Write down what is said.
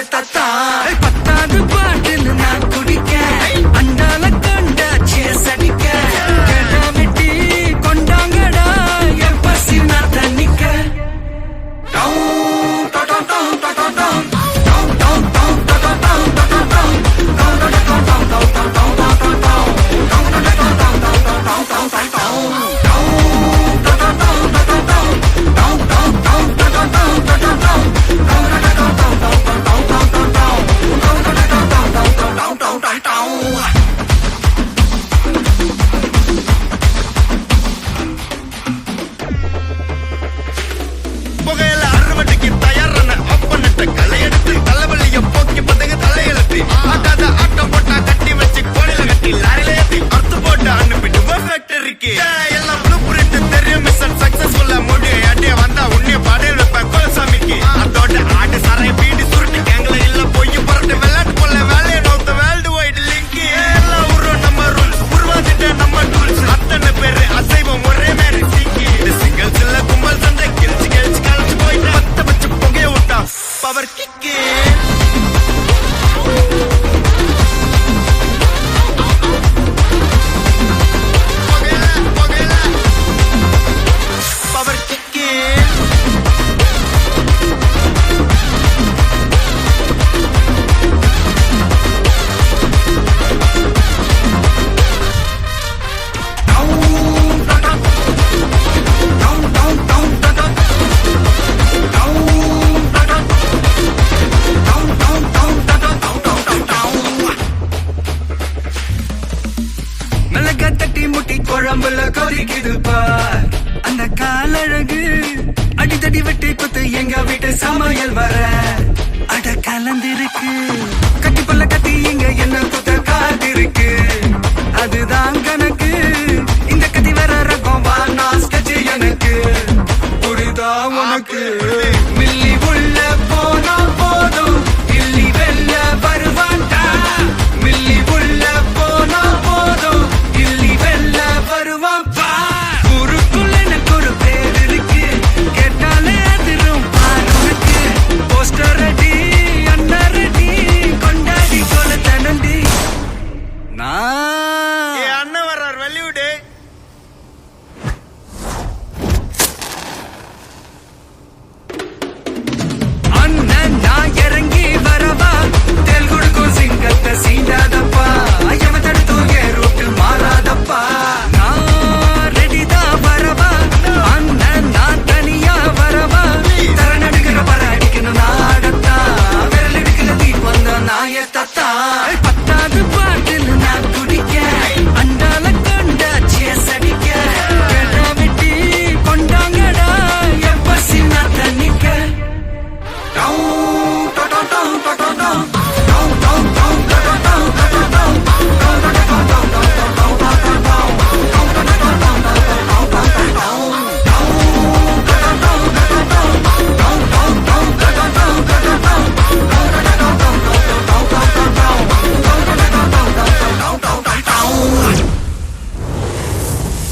தத்தா பத்தாவது பாட்டில் நான் குடிக்க அண்டால கண்ட சேஸ் அடிக்க கடா வெட்டி கொண்டாங்கடா என் பசி நான் தண்ணிக்க புகையில அறுவடைக்கு தயாரான அப்பனட்ட களையெடுத்து தலைவலிய போக்கி பதங்க தலையெழுத்து ஆட்டாத ஆட்டம் போட்டா கட்டி வச்சு கோடியில கட்டி லாரில ஏத்தி அறுத்து போட்டு அனுப்பிட்டு ஃபேக்டரிக்கு எல்லாம் ப்ளூ பிரிண்ட் தெரியும் மிஷன் சக்சஸ்ஃபுல்லா முடியும் அடிய வந்தா உன்னைய பாடையில் வைப்பேன் கோலசாமிக்கு அதோட ஆடு சரை பீடி சுருட்டு கேங்கல இல்ல போய் புரட்டு விளையாட்டு போல வேலையை நோத்த வேர்ல்டு வைடு லிங்க் எல்லாம் உருவம் நம்ம ரூல்ஸ் உருவாக்கிட்ட நம்ம டூல்ஸ் அத்தனை பேரு அசைவம் ஒரே மாதிரி சீக்கி சிங்கிள்ஸ் இல்ல கும்பல் சண்டை கிழிச்சு கிழிச்சு கழிச்சு போயிட்டு பத்த பச்சு புகைய விட்டா பவர் கிக்கு பவர் கிக்கு மிளகா தட்டி முட்டி குழம்புல கொதிக்குது பார் அந்த காலழகு அடித்தடி வெட்டி குத்து எங்க வீட்டு சமையல் வர அட கலந்திருக்கு